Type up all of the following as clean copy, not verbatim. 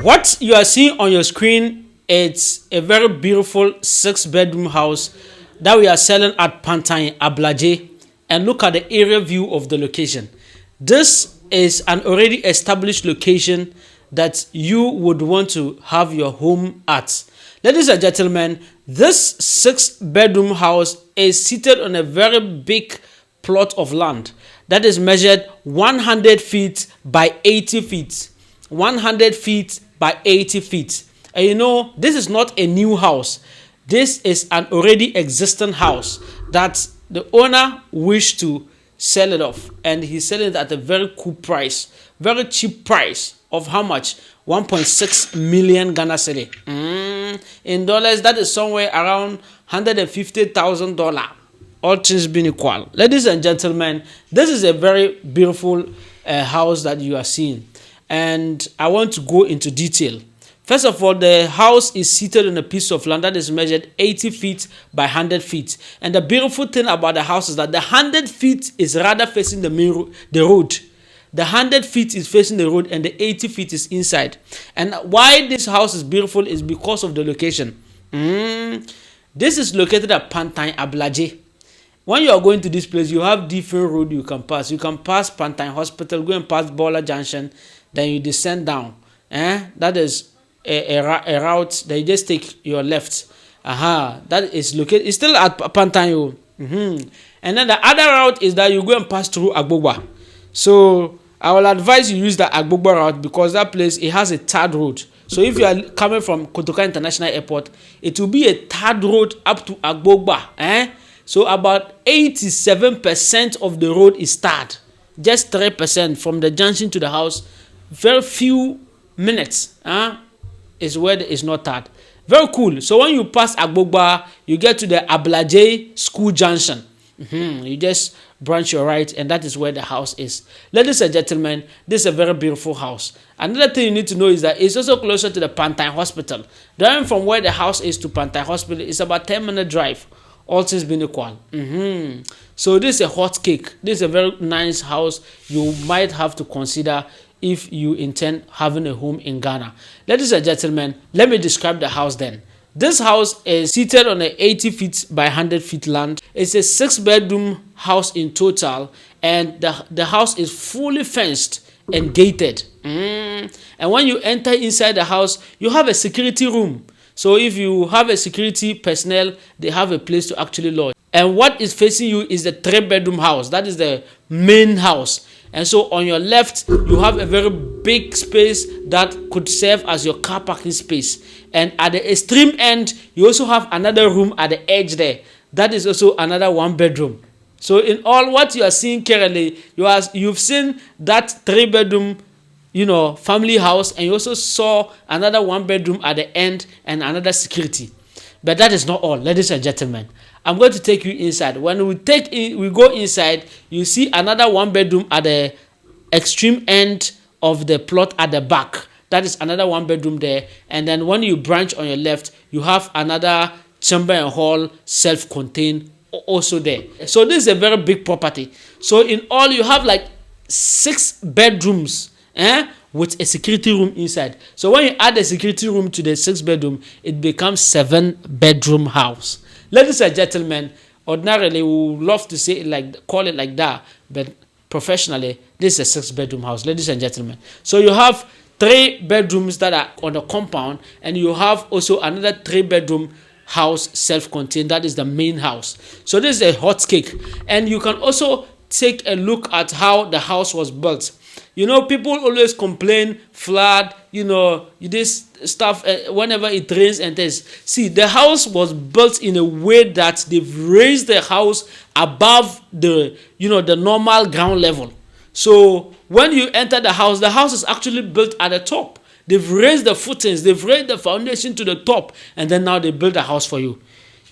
What you are seeing on your screen, it's a very beautiful 6 bedroom house that we are selling at Pantang Ablor-Adjei. And look at the area view of the location. This is an already established location that you would want to have your home at. Ladies and gentlemen, this 6 bedroom house is seated on a very big plot of land that is measured 100 feet by 80 feet. 100 feet by 80 feet. And you know, this is not a new house. This is an already existing house that the owner wished to sell it off, and he's selling it at a very cool price, very cheap price of how much? 1.6 million Ghana cedi. In dollars, that is somewhere around $150,000. All things being equal. Ladies and gentlemen, this is a very beautiful house that you are seeing, and I want to go into detail. First of all, the house is seated on a piece of land that is measured 80 feet by 100 feet. And the beautiful thing about the house is that the 100 feet is rather facing the road. The 100 feet is facing the road and the 80 feet is inside. And why this house is beautiful is because of the location. This is located at Pantang Ablor-Adjei. When you are going to this place, you have different road you can pass. You can pass Pantang Hospital, go and pass Bola Junction, then you descend down. That is a route that you just take your left. That is located. It's still at Pantang. And then the other route is that you go and pass through Agbogba. So I will advise you use the Agbogba route because that place, it has a third road. So if you are coming from Kotoka International Airport, it will be a third road up to Agbogba. So about 87% of the road is tarred. Just 3% from the junction to the house. Very few minutes is where it is not tarred. Very cool. So when you pass Agbogba, you get to the Ablor-Adjei School Junction. You just branch your right, and that is where the house is. Ladies and gentlemen, this is a very beautiful house. Another thing you need to know is that it's also closer to the Pantang Hospital. Driving from where the house is to Pantang Hospital is about 10-minute drive. All things being equal. So this is a hot cake. This is a very nice house you might have to consider if you intend having a home in Ghana. Ladies and gentlemen, let me describe the house then. This house is seated on a 80 feet by 100 feet land. It's a 6-bedroom house in total, and the house is fully fenced and gated. And when you enter inside the house, you have a security room. So if you have a security personnel, they have a place to actually lodge. And what is facing you is the 3-bedroom house. That is the main house. And so on your left, you have a very big space that could serve as your car parking space. And at the extreme end, you also have another room at the edge there. That is also another 1-bedroom. So in all, what you are seeing currently, you've seen that 3-bedroom family house, and you also saw another 1-bedroom at the end and another security. But that is not all, ladies and gentlemen. I'm going to take you inside. When we go inside, you see another 1-bedroom at the extreme end of the plot at the back. That is another 1-bedroom there. And then when you branch on your left, you have another chamber and hall, self-contained, also there. So this is a very big property. So in all, you have like 6 bedrooms with a security room inside. So when you add a security room to the 6-bedroom, it becomes 7-bedroom house. Ladies and gentlemen, ordinarily we would love to say it call it like that, but professionally, this is a 6-bedroom house, ladies and gentlemen. So you have 3 bedrooms that are on the compound, and you have also another 3-bedroom house self-contained. That is the main house. So this is a hot cake, and you can also take a look at how the house was built. People always complain, flood, this stuff, whenever it rains and this. See, the house was built in a way that they've raised the house above the normal ground level. So when you enter the house is actually built at the top. They've raised the footings, they've raised the foundation to the top, and then now they build a house for you.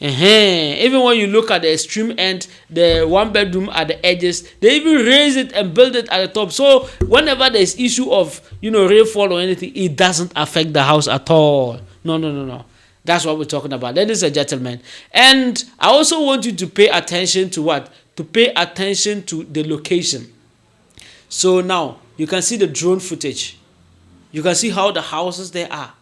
Even when you look at the extreme end, the 1-bedroom at the edges, they even raise it and build it at the top. So whenever there's issue of rainfall or anything, it doesn't affect the house at all. No. That's what we're talking about, ladies and gentlemen. And I also want you to pay attention to what? To pay attention to the location. So now you can see the drone footage. You can see how the houses there are.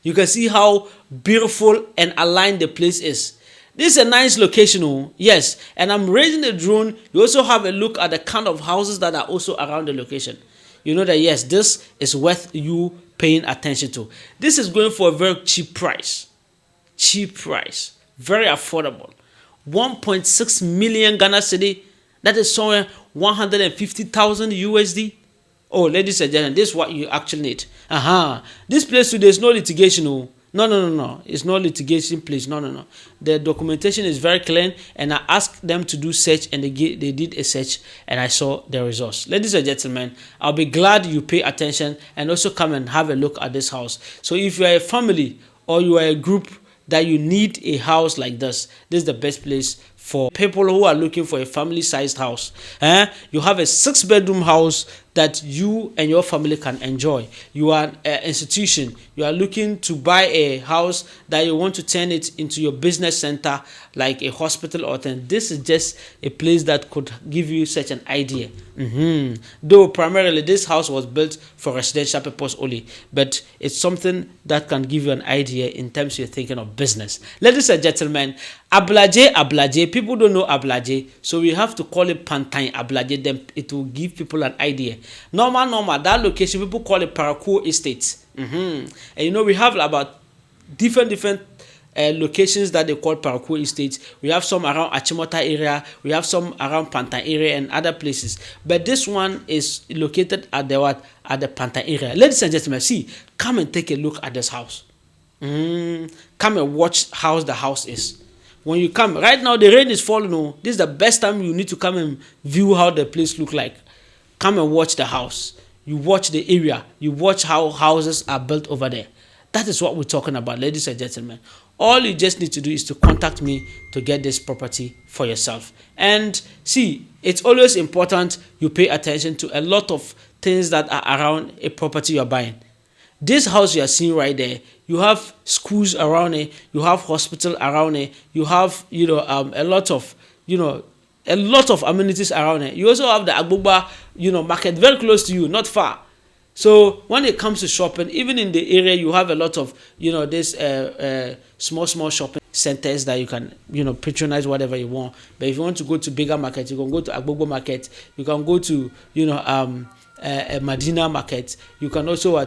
You can see how beautiful and aligned the place is. This is a nice location, oh, yes. And I'm raising the drone. You also have a look at the kind of houses that are also around the location. You know that, yes, this is worth you paying attention to. This is going for a very cheap price. Cheap price. Very affordable. 1.6 million Ghana cedi. That is somewhere 150,000 USD. Oh, ladies and gentlemen, this is what you actually need. This place today is no litigation. Oh. No. It's no litigation place. No. The documentation is very clean, and I asked them to do search, and they did a search, and I saw the results. Ladies and gentlemen, I'll be glad you pay attention and also come and have a look at this house. So if you are a family or you are a group that you need a house like this is the best place for people who are looking for a family-sized house. You have a 6-bedroom house that you and your family can enjoy. You are an institution. You are looking to buy a house that you want to turn it into your business center, like a hospital or thing. This is just a place that could give you such an idea. Though primarily this house was built for residential purpose only, but it's something that can give you an idea in terms you're thinking of business. Ladies and gentlemen, Ablor-Adjei. People don't know Ablor-Adjei, so we have to call it Pantang Ablor-Adjei. Then it will give people an idea. Normal. That location people call it Parakou Estate. And you know we have about different locations that they call Parakou Estate. We have some around Achimota area. We have some around Pantang area and other places. But this one is located at the Pantang area. Ladies and gentlemen, see, come and take a look at this house. Come and watch how the house is. When you come, right now the rain is falling. Oh, this is the best time you need to come and view how the place look like. Come and watch the house. You watch the area. You watch how houses are built over there. That is what we're talking about, ladies and gentlemen. All you just need to do is to contact me to get this property for yourself. And see, it's always important you pay attention to a lot of things that are around a property you're buying. This house you are seeing right there, you have schools around it, you have hospital around it, you have a lot of amenities around it. You also have the Agbogba, market very close to you, not far. So when it comes to shopping, even in the area, you have a lot of, this small shopping centers that you can, patronize whatever you want. But if you want to go to bigger market, you can go to Agbogbo market. You can go to, a Medina market. You can also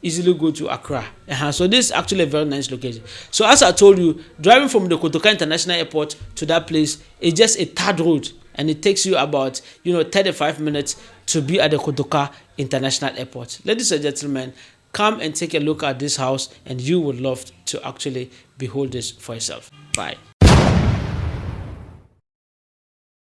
easily go to Accra. So this is actually a very nice location. So as I told you, driving from the Kotoka International Airport to that place is just a third road, and it takes you about 35 minutes to be at the Kotoka International Airport. Ladies and gentlemen, come and take a look at this house, and you would love to actually behold this for yourself. Bye.